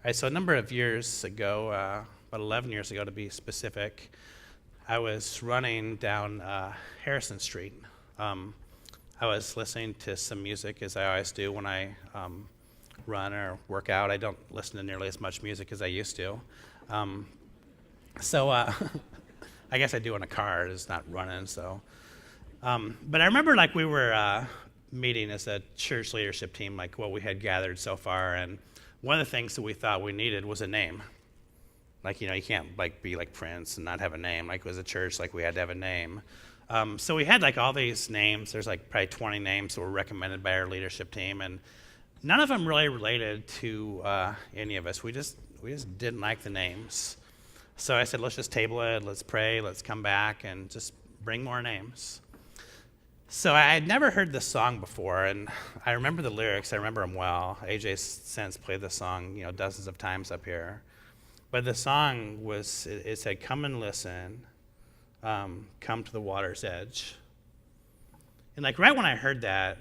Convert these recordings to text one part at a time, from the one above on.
right, so a number of years ago, about 11 years ago to be specific, I was running down Harrison Street. Um, I was listening to some music, as I always do when I run or work out. I don't listen to nearly as much music as I used to. Um, so I guess I do in a car, it's not running, so. But I remember like we were meeting as a church leadership team, like what we had gathered so far, and one of the things that we thought we needed was a name. Like, you can't like be like Prince and not have a name. Like, as a church, like we had to have a name. So we had like all these names. There's like probably 20 names that were recommended by our leadership team, and none of them really related to any of us. We just didn't like the names. So I said, let's just table it. Let's pray. Let's come back and just bring more names. So I had never heard this song before, and I remember the lyrics. I remember them well. AJ since played the song, dozens of times up here. But the song was, it said, "Come and listen, come to the water's edge." And like right when I heard that,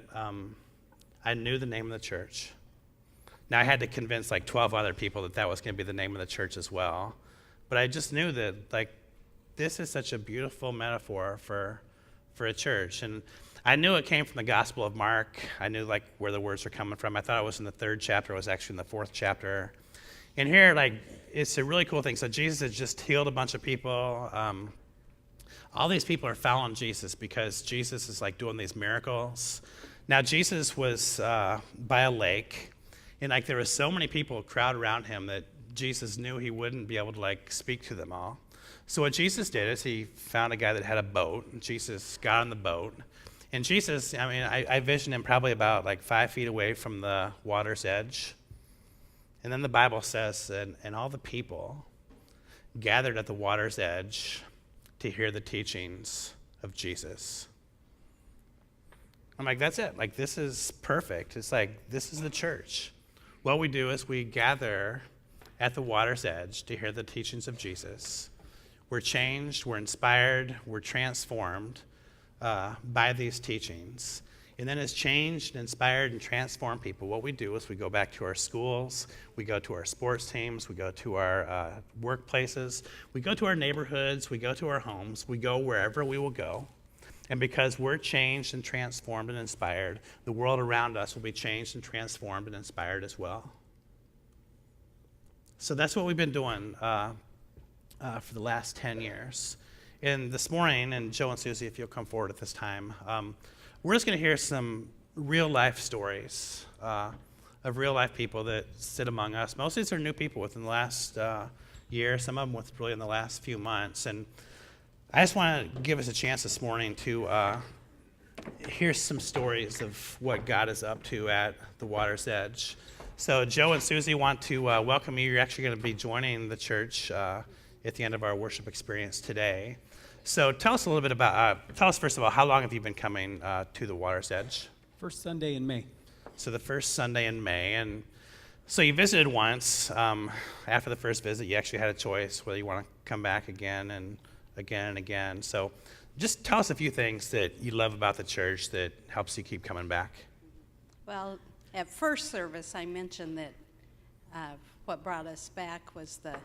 I knew the name of the church. Now I had to convince like 12 other people that was going to be the name of the church as well. But I just knew that like this is such a beautiful metaphor for a church. And I knew it came from the Gospel of Mark. I knew like where the words were coming from. I thought it was in the 3rd chapter. It was actually in the 4th chapter. And here, like, it's a really cool thing. So Jesus has just healed a bunch of people. All these people are following Jesus because Jesus is like doing these miracles. Now Jesus was by a lake, and like there were so many people crowd around him that Jesus knew he wouldn't be able to like speak to them all. So what Jesus did is he found a guy that had a boat, and Jesus got on the boat. And Jesus, I visioned him probably about like 5 feet away from the water's edge. And then the Bible says, and all the people gathered at the water's edge to hear the teachings of Jesus. I'm like, that's it. Like, this is perfect. It's like, this is the church. What we do is we gather at the water's edge to hear the teachings of Jesus. We're changed, we're inspired, we're transformed by these teachings. And then as changed, inspired, and transformed people, what we do is we go back to our schools, we go to our sports teams, we go to our workplaces, we go to our neighborhoods, we go to our homes, we go wherever we will go. And because we're changed and transformed and inspired, the world around us will be changed and transformed and inspired as well. So that's what we've been doing for the last 10 years. And this morning, and Joe and Susie, if you'll come forward at this time, we're just going to hear some real-life stories of real-life people that sit among us. Most of these are new people within the last year, some of them really in the last few months. And I just want to give us a chance this morning to hear some stories of what God is up to at the water's edge. So Joe and Susie want to welcome you. You're actually going to be joining the church at the end of our worship experience today. So tell us a little bit about, tell us first of all, how long have you been coming to the water's edge? First Sunday in May. So the first Sunday in May. And so you visited once. After the first visit, you actually had a choice whether you want to come back again and again and again. So just tell us a few things that you love about the church that helps you keep coming back. Well, at first service, I mentioned that what brought us back was the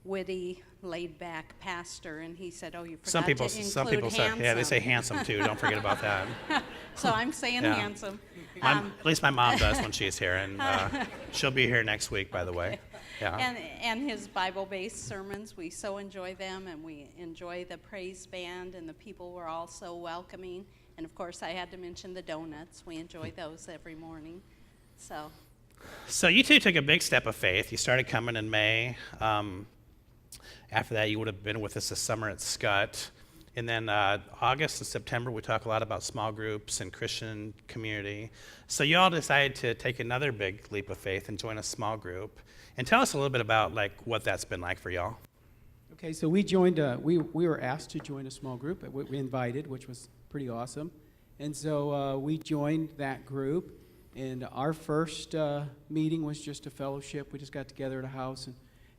witty, laid-back pastor, and he said, "Oh, you forgot to include some people handsome." say, yeah, they say handsome too. Don't forget about that. So I'm saying Yeah. handsome. At least my mom does when she's here, and she'll be here next week, by the way. Yeah. And his Bible-based sermons, we so enjoy them, and we enjoy the praise band, and the people were all so welcoming. And of course, I had to mention the donuts. We enjoy those every morning. So you two took a big step of faith. You started coming in May. After that, you would have been with us this summer at Scott. And then August and September, we talk a lot about small groups and Christian community. So you all decided to take another big leap of faith and join a small group. And tell us a little bit about like what that's been like for y'all. Okay, so we joined. We were asked to join a small group. We invited, which was pretty awesome. And so we joined that group. And our first meeting was just a fellowship. We just got together at a house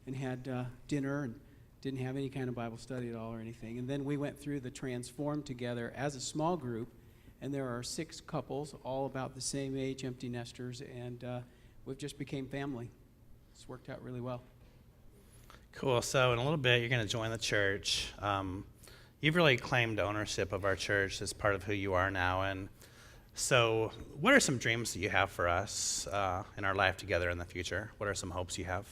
and had dinner and didn't have any kind of Bible study at all or anything. And then we went through the Transform together as a small group, and there are 6 couples, all about the same age, empty nesters, and we've just became family. it's worked out really well. Cool. So in a little bit, you're going to join the church. You've really claimed ownership of our church as part of who you are now. And so what are some dreams that you have for us in our life together in the future? What are some hopes you have?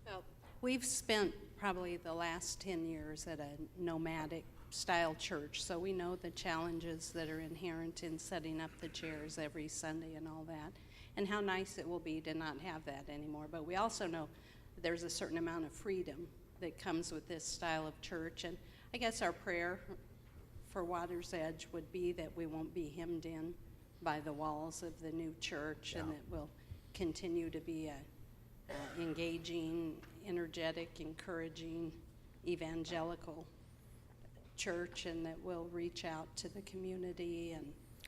Well, we've spent probably the last 10 years at a nomadic style church, so we know the challenges that are inherent in setting up the chairs every Sunday and all that, and how nice it will be to not have that anymore. But we also know there's a certain amount of freedom that comes with this style of church, and I guess our prayer for Water's Edge would be that we won't be hemmed in by the walls of the new church, and that we'll continue to be a engaging, energetic, encouraging, evangelical church, and that we'll reach out to the community. And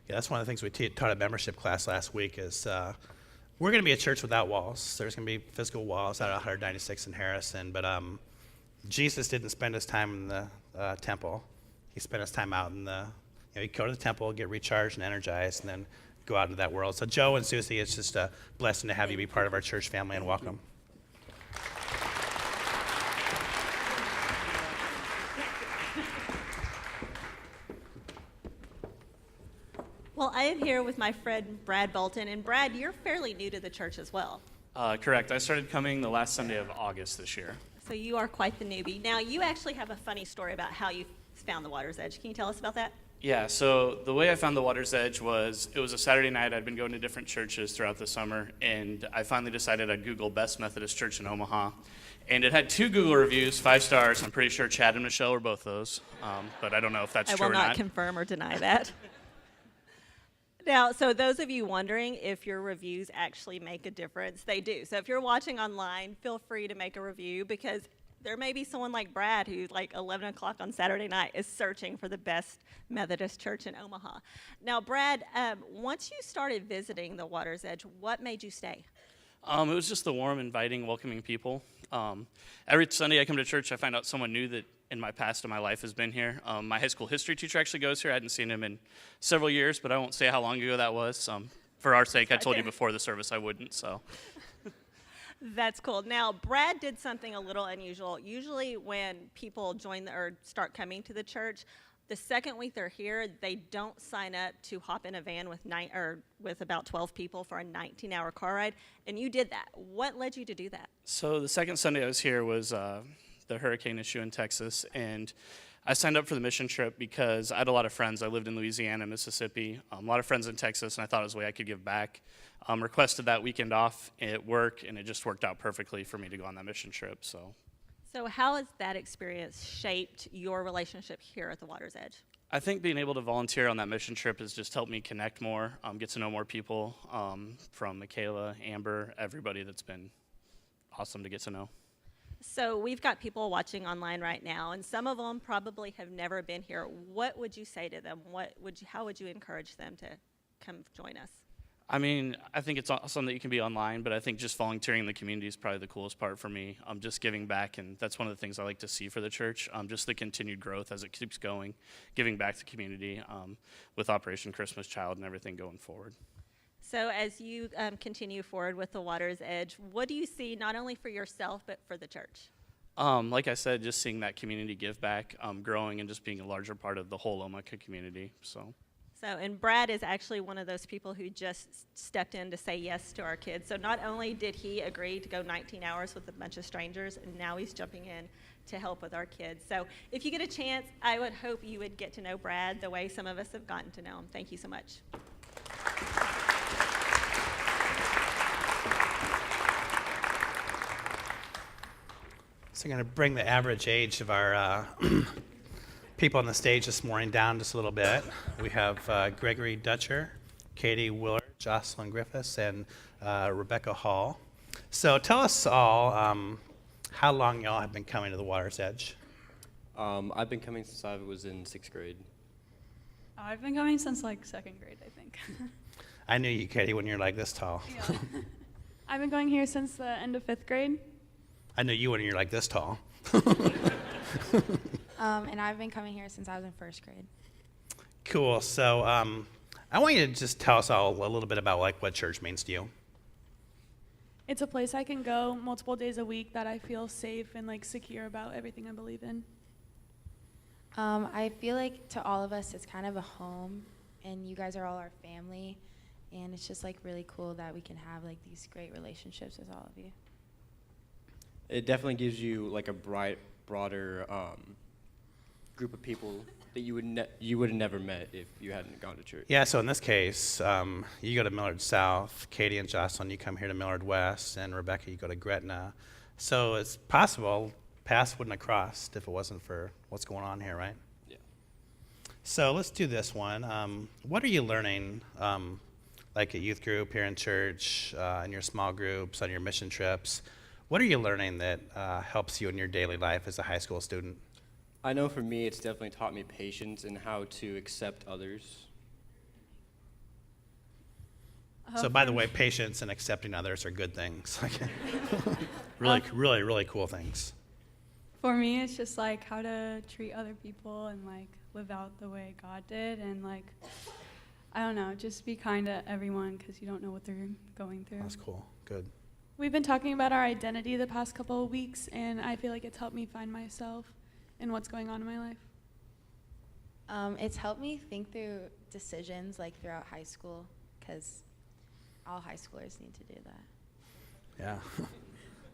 Yeah, that's one of the things we taught at membership class last week is we're going to be a church without walls. There's going to be physical walls out at 196 in Harrison, but Jesus didn't spend his time in the temple. He spent his time out in the, he'd go to the temple, get recharged and energized, and then go out into that world. So Joe and Susie, it's just a blessing to have you be part of our church family, and welcome. Well, I am here with my friend Brad Bolton, and Brad, you're fairly new to the church as well. Correct. I started coming the last Sunday of August this year. So you are quite the newbie. Now, you actually have a funny story about how you found the Water's Edge. Can you tell us about that? Yeah, so the way I found the Water's Edge was, it was a Saturday night. I'd been going to different churches throughout the summer, and I finally decided I'd Google Best Methodist Church in Omaha. And it had 2 Google reviews, 5 stars. I'm pretty sure Chad and Michelle were both those, but I don't know if that's I true will or not not. confirm or deny that. Now, so those of you wondering if your reviews actually make a difference, they do. So if you're watching online, feel free to make a review, because there may be someone like Brad who, like 11 o'clock on Saturday night, is searching for the best Methodist church in Omaha. Now, Brad, once you started visiting the Water's Edge, what made you stay? It was just the warm, inviting, welcoming people. Every Sunday I come to church, I find out someone new that in my past of my life has been here. My high school history teacher actually goes here. I hadn't seen him in several years, but I won't say how long ago that was. For our sake, I told you before the service I wouldn't, so. That's cool. Now, Brad did something a little unusual. Usually when people join or start coming to the church, the second week they're here, they don't sign up to hop in a van with about 12 people for a 19-hour car ride, and you did that. What led you to do that? So the second Sunday I was here was the hurricane issue in Texas, and I signed up for the mission trip because I had a lot of friends. I lived in Louisiana, Mississippi, a lot of friends in Texas, and I thought it was a way I could give back. Requested that weekend off at work, and it just worked out perfectly for me to go on that mission trip. So how has that experience shaped your relationship here at the Water's Edge? I think being able to volunteer on that mission trip has just helped me connect more, get to know more people, from Michaela, Amber, everybody. That's been awesome to get to know. So we've got people watching online right now, and some of them probably have never been here. What would you say to them? How would you encourage them to come join us? I mean, I think it's awesome that you can be online, but I think just volunteering in the community is probably the coolest part for me. Just giving back, and that's one of the things I like to see for the church, just the continued growth as it keeps going, giving back to the community with Operation Christmas Child and everything going forward. So as you continue forward with the Water's Edge, what do you see not only for yourself but for the church? Like I said, just seeing that community give back, growing, and just being a larger part of the whole Omaka community. And Brad is actually one of those people who just stepped in to say yes to our kids. So not only did he agree to go 19 hours with a bunch of strangers, and now he's jumping in to help with our kids. So if you get a chance, I would hope you would get to know Brad the way some of us have gotten to know him. Thank you so much. So I'm going to bring the average age of our people on the stage this morning down just a little bit. We have Gregory Dutcher, Katie Willard, Jocelyn Griffiths, and Rebecca Hall. So tell us all how long y'all have been coming to the Water's Edge. I've been coming since I was in 6th grade. I've been coming since like 2nd grade, I think. I knew you, Katie, when you're like this tall. Yeah. I've been going here since the end of 5th grade. I knew you when you're like this tall. And I've been coming here since I was in 1st grade. Cool. So I want you to just tell us all a little bit about like what church means to you. it's a place I can go multiple days a week that I feel safe and like secure about everything I believe in. I feel like to all of us, it's kind of a home, and you guys are all our family, and it's just like really cool that we can have like these great relationships with all of you. It definitely gives you like a broader group of people that you would have never met if you hadn't gone to church. Yeah, so in this case, you go to Millard South, Katie and Jocelyn, you come here to Millard West, and Rebecca, you go to Gretna. So it's possible paths wouldn't have crossed if it wasn't for what's going on here, right? Yeah. So let's do this one. What are you learning, like at youth group here in church, in your small groups, on your mission trips? What are you learning that helps you in your daily life as a high school student? I know for me, it's definitely taught me patience and how to accept others. So by the way, patience and accepting others are good things. Really cool things. For me, it's just like how to treat other people and like live out the way God did, and like, I don't know, just be kind to everyone because you don't know what they're going through. That's cool. Good. We've been talking about our identity the past couple of weeks, and I feel like it's helped me find myself and what's going on in my life. It's helped me think through decisions like throughout high school, because all high schoolers need to do that. Yeah.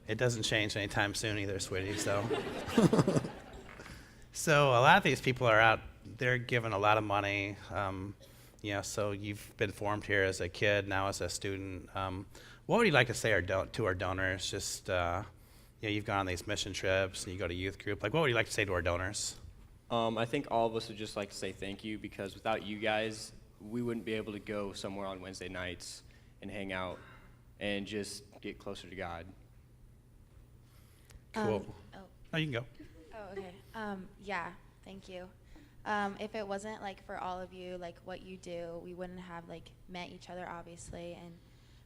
It doesn't change anytime soon either, sweetie, so. So a lot of these people are out, they're given a lot of money. So you've been formed here as a kid, now as a student. What would you like to say to our donors? Just, you've gone on these mission trips and you go to youth group. Like, what would you like to say to our donors? I think all of us would just like to say thank you, because without you guys, we wouldn't be able to go somewhere on Wednesday nights and hang out and just get closer to God. Cool. Oh. No, you can go. Oh, okay. Yeah, thank you. If it wasn't like for all of you, like what you do, we wouldn't have like met each other, obviously. And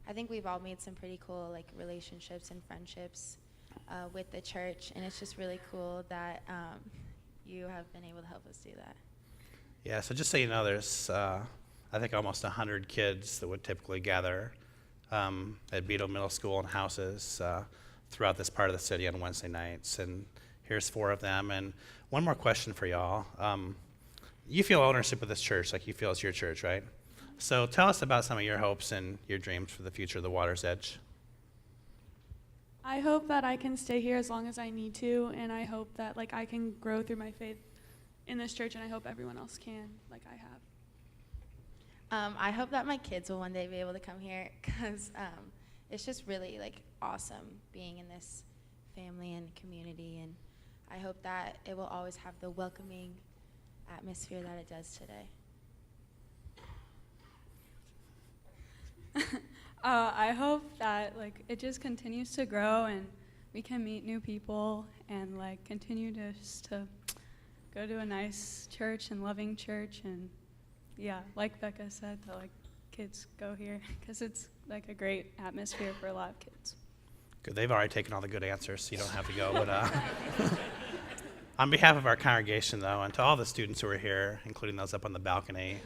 I think we've all made some pretty cool like relationships and friendships with the church, and it's just really cool that you have been able to help us do that. Yeah, so just so you know, there's, I think, almost 100 kids that would typically gather at Beetle Middle School in houses throughout this part of the city on Wednesday nights. And here's 4 of them. And one more question for y'all. You feel ownership of this church, like you feel it's your church, right? So tell us about some of your hopes and your dreams for the future of the Water's Edge. I hope that I can stay here as long as I need to, and I hope that like I can grow through my faith in this church, and I hope everyone else can, like I have. I hope that my kids will one day be able to come here, because it's just really like awesome being in this family and community, and I hope that it will always have the welcoming atmosphere that it does today. I hope that like it just continues to grow and we can meet new people and like continue to just to go to a nice church and loving church, and yeah, like Becca said, that like kids go here because it's like a great atmosphere for a lot of kids. Good. They've already taken all the good answers, so you don't have to go. But on behalf of our congregation, though, and to all the students who are here, including those up on the balcony,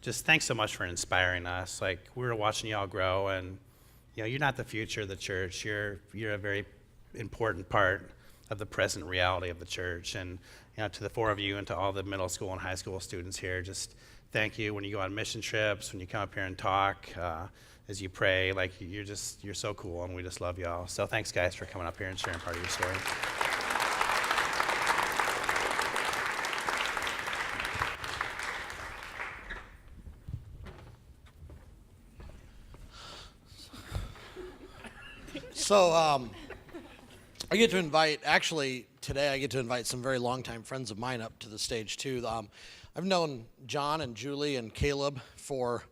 just thanks so much for inspiring us. Like, we were watching y'all grow, and you're not the future of the church. You're a very important part of the present reality of the church. And to the 4 of you and to all the middle school and high school students here, just thank you when you go on mission trips, when you come up here and talk, as you pray. Like, you're so cool, and we just love y'all. So thanks, guys, for coming up here and sharing part of your story. So I get to invite, actually today I get to invite some very longtime friends of mine up to the stage too. I've known John and Julie and Caleb for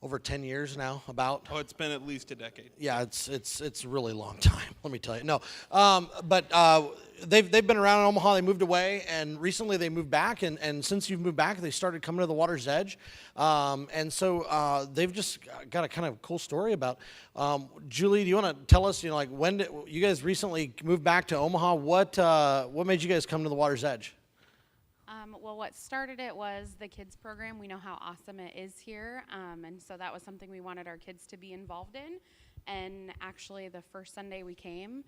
over 10 years now, about. Oh, it's been at least a decade. Yeah, it's a really long time, let me tell you. No, but they've been around in Omaha. They moved away, and recently they moved back. And since you've moved back, they started coming to the Water's Edge. And so they've just got a kind of cool story about. Julie, do you want to tell us, like when did you guys recently moved back to Omaha? What made you guys come to the Water's Edge? Well, what started it was the kids program. We know how awesome it is here, and so that was something we wanted our kids to be involved in. And actually, the first Sunday we came,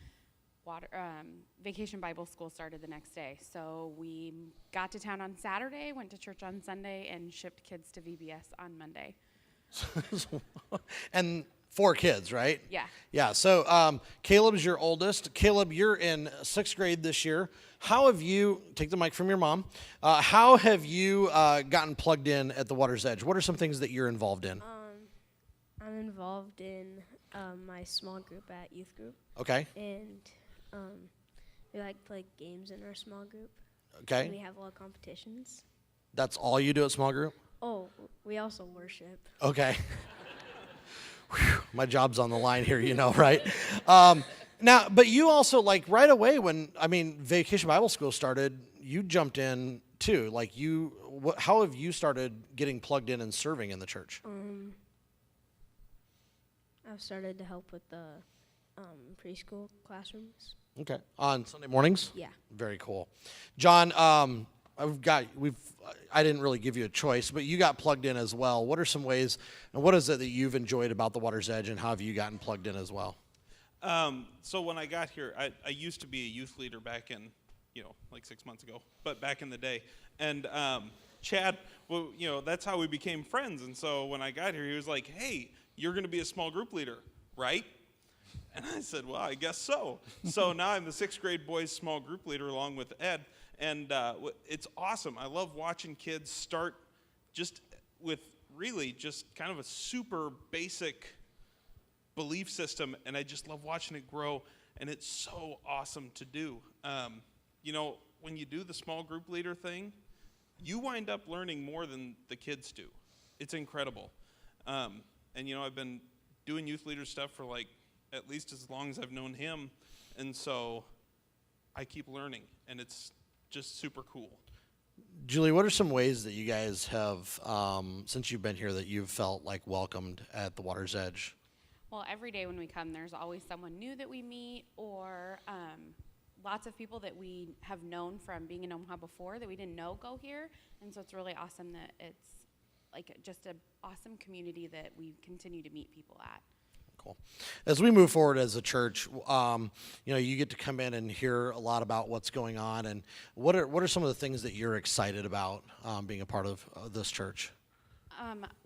Vacation Bible School started the next day. So we got to town on Saturday, went to church on Sunday, and shipped kids to VBS on Monday. And 4 kids, right? Yeah. Yeah. So Caleb's your oldest. Caleb, you're in 6th grade this year. How have you, take the mic from your mom, how have you gotten plugged in at the Water's Edge? What are some things that you're involved in? I'm involved in my small group at youth group, Okay. and we like to play games in our small group. Okay. And we have a lot of competitions. That's all you do at small group? Oh, we also worship. Okay. Whew, my job's on the line here, right? Now, but you also, like, right away when, Vacation Bible School started, you jumped in too. Like, how have you started getting plugged in and serving in the church? I've started to help with the preschool classrooms. Okay. On Sunday mornings? Yeah. Very cool. John, I didn't really give you a choice, but you got plugged in as well. What are some ways, and what is it that you've enjoyed about the Water's Edge, and how have you gotten plugged in as well? So when I got here, I used to be a youth leader back in, like 6 months ago, but back in the day. And Chad, well, that's how we became friends. And so when I got here, he was like, hey, you're going to be a small group leader, right? And I said, well, I guess so. So now I'm the 6th grade boys small group leader along with Ed. And it's awesome. I love watching kids start just with really just kind of a super basic belief system, and I just love watching it grow, and it's so awesome to do. When you do the small group leader thing, you wind up learning more than the kids do. It's incredible. And I've been doing youth leader stuff for like at least as long as I've known him, and so I keep learning, and it's just super cool. Julie, what are some ways that you guys have, since you've been here, that you've felt like welcomed at the Water's Edge? Well, every day when we come, there's always someone new that we meet, or lots of people that we have known from being in Omaha before that we didn't know go here. And so it's really awesome that it's like just an awesome community that we continue to meet people at. Cool. As we move forward as a church, you get to come in and hear a lot about what's going on. And what are some of the things that you're excited about being a part of this church?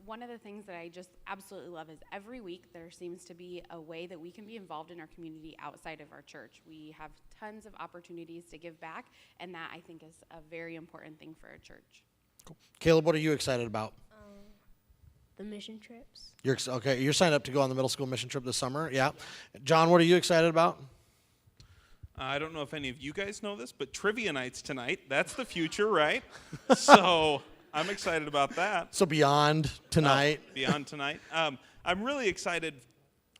One of the things that I just absolutely love is every week there seems to be a way that we can be involved in our community outside of our church. We have tons of opportunities to give back, and that I think is a very important thing for a church. Cool. Caleb, what are you excited about? The mission trips. You're signed up to go on the middle school mission trip this summer, yeah? John, what are you excited about? I don't know if any of you guys know this, but trivia nights tonight, that's the future, right? So I'm excited about that. So beyond tonight. Beyond tonight. I'm really excited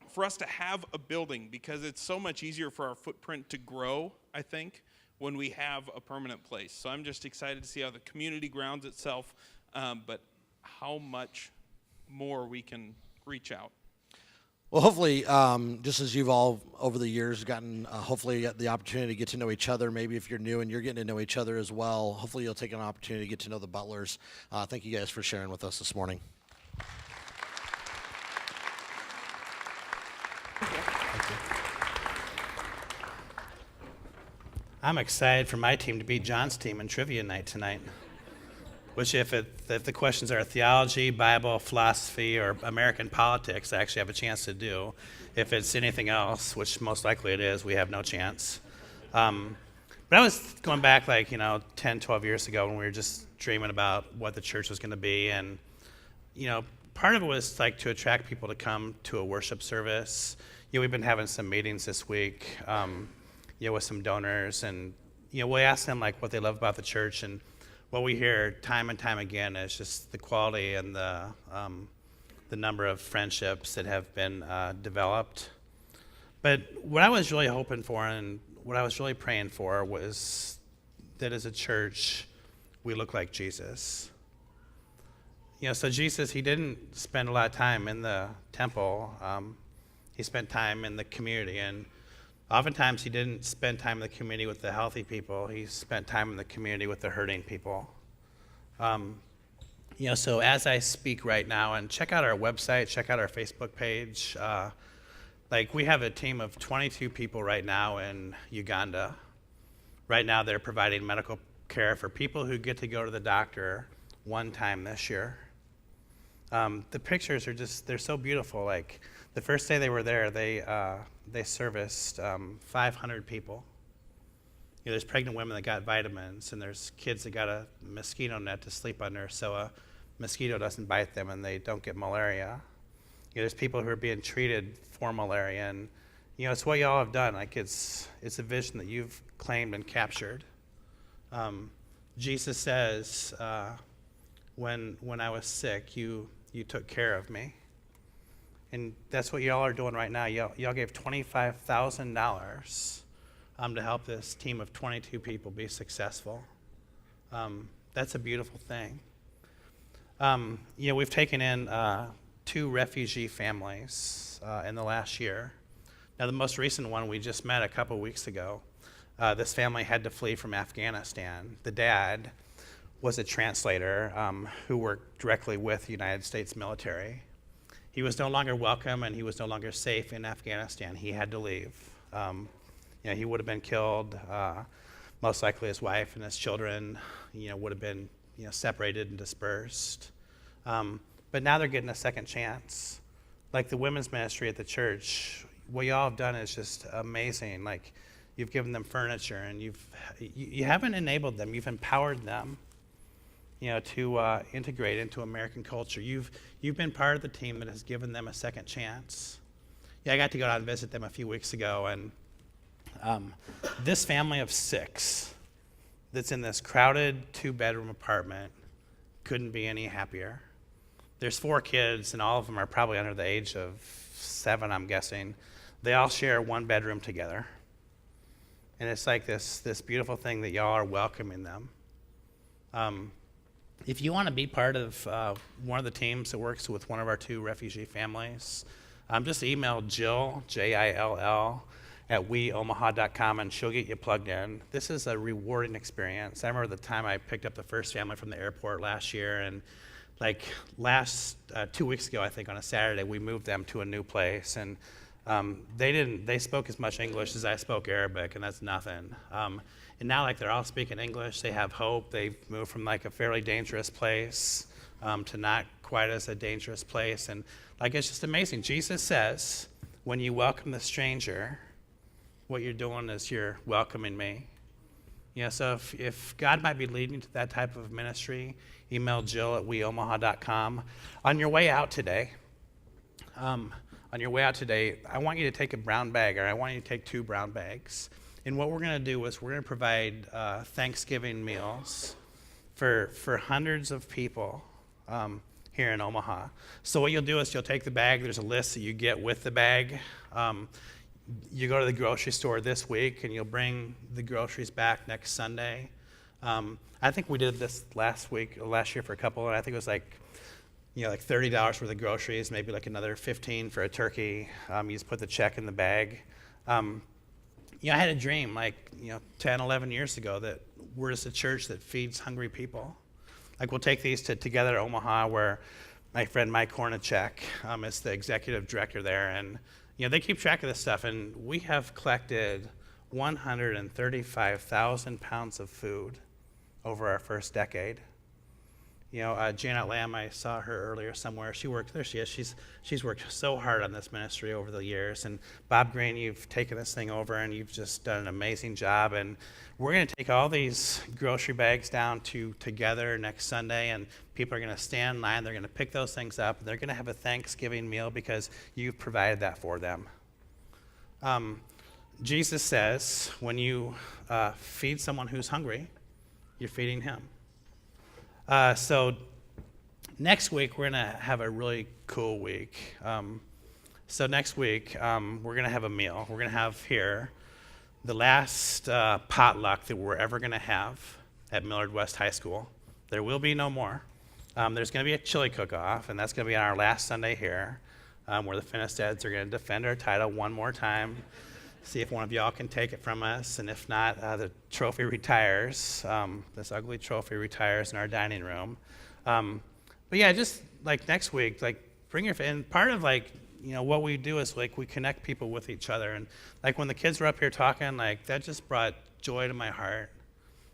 for us to have a building because it's so much easier for our footprint to grow, I think, when we have a permanent place. So I'm just excited to see how the community grounds itself, but how much more we can reach out. Well, hopefully, just as you've all over the years gotten, hopefully, the opportunity to get to know each other. Maybe if you're new and you're getting to know each other as well, hopefully you'll take an opportunity to get to know the Butlers. Thank you guys for sharing with us this morning. I'm excited for my team to beat John's team in trivia night tonight. Which if the questions are theology, Bible, philosophy, or American politics, I actually have a chance to do. If it's anything else, which most likely it is, we have no chance. But I was going back 10, 12 years ago when we were just dreaming about what the church was going to be. And, part of it was to attract people to come to a worship service. We've been having some meetings this week, with some donors. And, we asked them what they love about the church. And what we hear time and time again is just the quality and the number of friendships that have been developed. But what I was really hoping for and what I was really praying for was that as a church, we look like Jesus. So Jesus, he didn't spend a lot of time in the temple. He spent time in the community, and oftentimes he didn't spend time in the community with the healthy people. He spent time in the community with the hurting people. So as I speak right now, and check out our website, check out our Facebook page, Like, we have a team of 22 people right now in Uganda. Right now, they're providing medical care for people who get to go to the doctor one time this year. The pictures are just, they're so beautiful. Like, the first day they were there, they serviced 500 people. You know, there's pregnant women that got vitamins, and there's kids that got a mosquito net to sleep under so a mosquito doesn't bite them and they don't get malaria. You know, there's people who are being treated for malaria, and you know, it's what y'all have done. Like, it's a vision that you've claimed and captured. Jesus says, when I was sick, you took care of me. And that's what y'all are doing right now. Y'all gave $25,000 to help this team of 22 people be successful. That's a beautiful thing. You know, we've taken in 2 refugee families in the last year. Now, the most recent one we just met a couple weeks ago. This family had to flee from Afghanistan. The dad was a translator who worked directly with the United States military. He was no longer welcome and he was no longer safe in Afghanistan. He had to leave. You know, he would have been killed. Most likely his wife and his children, you know, would have been, you know, separated and dispersed. But now they're getting a second chance. Like the women's ministry at the church, what y'all have done is just amazing. Like, you've given them furniture and you haven't enabled them, you've empowered them, you know, to integrate into American culture. You've been part of the team that has given them a second chance. Yeah, I got to go down and visit them a few weeks ago, and this family of 6 that's in this crowded 2-bedroom apartment couldn't be any happier. There's 4 kids, and all of them are probably under the age of 7, I'm guessing. They all share 1 bedroom together. And it's like this beautiful thing that y'all are welcoming them. If you want to be part of one of the teams that works with one of our 2 refugee families, just email Jill, Jill, at weomaha.com, and she'll get you plugged in. This is a rewarding experience. I remember the time I picked up the first family from the airport last year, and like 2 weeks ago, I think on a Saturday, we moved them to a new place, and they spoke as much English as I spoke Arabic, and that's nothing. And now, like, they're all speaking English. They have hope. They've moved from like a fairly dangerous place to not quite as a dangerous place. And like, it's just amazing. Jesus says, when you welcome the stranger, what you're doing is you're welcoming me. You know, so if God might be leading to that type of ministry, email Jill at weomaha.com. On your way out today, I want you to take a brown bag, or I want you to take 2 brown bags. And what we're going to do is we're going to provide Thanksgiving meals for hundreds of people here in Omaha. So what you'll do is you'll take the bag. There's a list that you get with the bag. You go to the grocery store this week, and you'll bring the groceries back next Sunday. I think we did this last year for a couple, and I think it was like $30 worth of groceries, maybe like another $15 for a turkey. You just put the check in the bag. I had a dream 10, 11 years ago that we're just a church that feeds hungry people. Like, we'll take these to Together Omaha, where my friend Mike Hornacek is the executive director there, and they keep track of this stuff, and we have collected 135,000 pounds of food over our first decade. Janet Lamb, I saw her earlier somewhere. There she is. She's worked so hard on this ministry over the years. And Bob Green, you've taken this thing over, and you've just done an amazing job. And we're going to take all these grocery bags down to Together next Sunday, and people are going to stand in line. They're going to pick those things up, and they're going to have a Thanksgiving meal because you've provided that for them. Jesus says when you feed someone who's hungry, you're feeding him. So next week, we're going to have a really cool week. So next week, we're going to have a meal. We're going to have here the last potluck that we're ever going to have at Millard West High School. There will be no more. There's going to be a chili cook-off, and that's going to be on our last Sunday here, where the Finisteds are going to defend our title one more time. See if one of y'all can take it from us, and if not, the trophy retires. This ugly trophy retires in our dining room. But yeah, just like next week, bring your, and part of what we do is like we connect people with each other. And like when the kids were up here talking, like that just brought joy to my heart.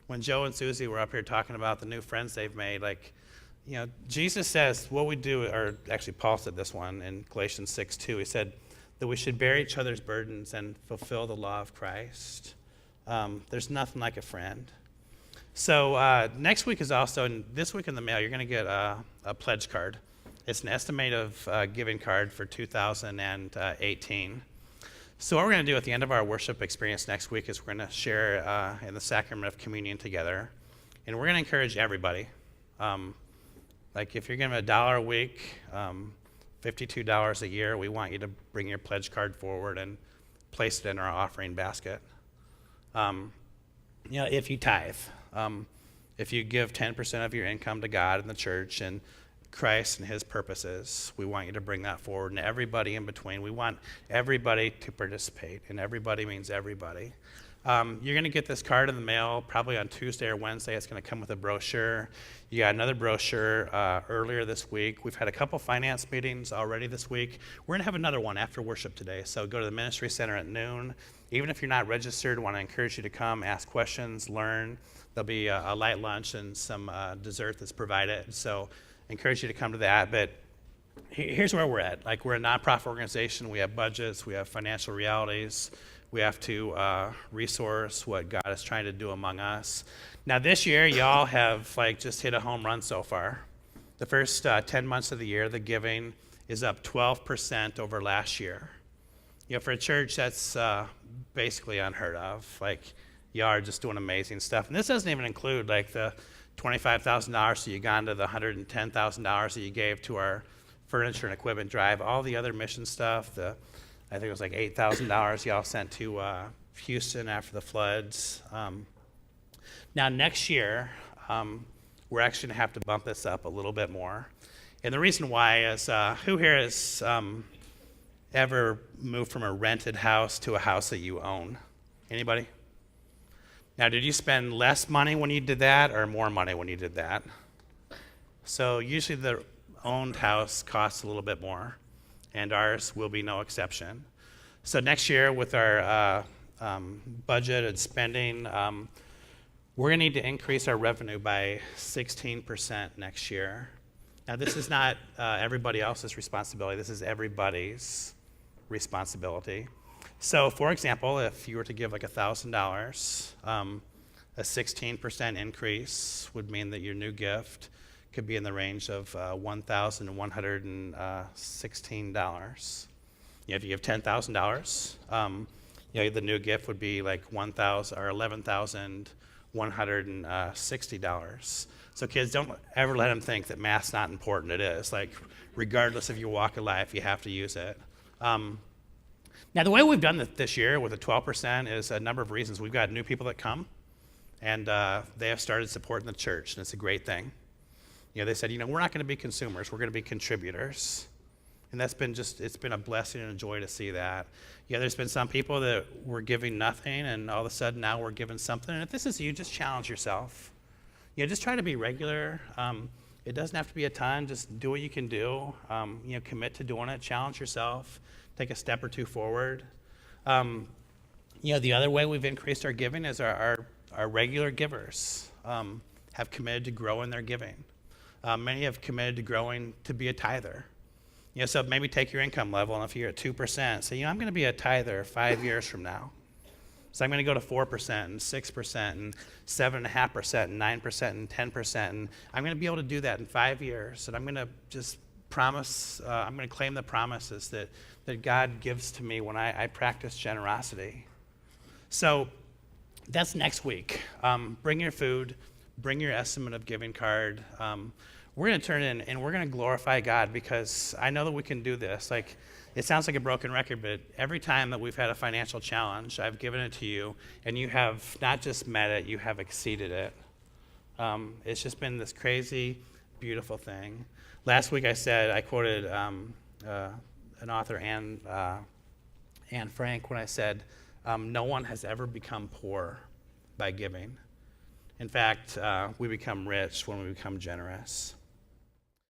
When Joe and Susie were up here talking about the new friends they've made, like, Jesus says what we do, or actually Paul said this one in Galatians 6:2. He said that we should bear each other's burdens and fulfill the law of Christ. There's nothing like a friend. So next week is also, and this week in the mail, you're going to get a pledge card. It's an estimated giving card for 2018. So what we're going to do at the end of our worship experience next week is we're going to share in the sacrament of communion together. And we're going to encourage everybody. Like if you're giving $1 a week, $52 a year, we want you to bring your pledge card forward and place it in our offering basket. If you tithe, if you give 10% of your income to God and the church and Christ and his purposes, we want you to bring that forward, and everybody in between. We want everybody to participate, and everybody means everybody. You're going to get this card in the mail probably on Tuesday or Wednesday. It's going to come with a brochure. You got another brochure earlier this week. We've had a couple finance meetings already this week. We're going to have another one after worship today, so go to the Ministry Center at noon. Even if you're not registered, I want to encourage you to come, ask questions, learn. There'll be a light lunch and some dessert that's provided, so encourage you to come to that. But here's where we're at. Like, we're a nonprofit organization. We have budgets. We have financial realities. We have to resource what God is trying to do among us. Now, this year, y'all have just hit a home run so far. The first 10 months of the year, the giving is up 12% over last year. For a church, that's basically unheard of. Y'all are just doing amazing stuff. And this doesn't even include the $25,000 that you got into the $110,000 that you gave to our furniture and equipment drive, all the other mission stuff. I think it was $8,000 y'all sent to Houston after the floods. Now next year, we're actually gonna have to bump this up a little bit more. And the reason why is, who here has ever moved from a rented house to a house that you own? Anybody? Now, did you spend less money when you did that or more money when you did that? So usually the owned house costs a little bit more, and ours will be no exception. So next year with our budget and spending, we're going to need to increase our revenue by 16% next year. Now, this is not everybody else's responsibility. This is everybody's responsibility. So, for example, if you were to give $1,000, a 16% increase would mean that your new gift could be in the range of $1,116. If you give $10,000, the new gift would be $1,000 or $11,160. So kids, don't ever let them think that math's not important. It is. Regardless of your walk of life, you have to use it. Now, the way we've done this year with the 12% is a number of reasons. We've got new people that come, and they have started supporting the church, and it's a great thing. They said, we're not going to be consumers. We're going to be contributors. And that's been it's been a blessing and a joy to see that. There's been some people that were giving nothing, and all of a sudden now we're giving something. And if this is you, just challenge yourself. Just try to be regular. It doesn't have to be a ton. Just do what you can do. Commit to doing it. Challenge yourself. Take a step or two forward. The other way we've increased our giving is our regular givers have committed to grow in their giving. Many have committed to growing to be a tither. So maybe take your income level, and if you're at 2%, say, I'm going to be a tither 5 years from now. So I'm going to go to 4% and 6% and 7.5% and 9% and 10%, and I'm going to be able to do that in 5 years. And I'm going to just promise, I'm going to claim the promises that God gives to me when I practice generosity. So that's next week. Bring your food, bring your estimate of giving card. We're going to turn in and we're going to glorify God, because I know that we can do this. It sounds like a broken record, but every time that we've had a financial challenge, I've given it to you, and you have not just met it, you have exceeded it. It's just been this crazy, beautiful thing. Last week I quoted an author, Anne Frank, when I said, no one has ever become poor by giving. In fact, we become rich when we become generous.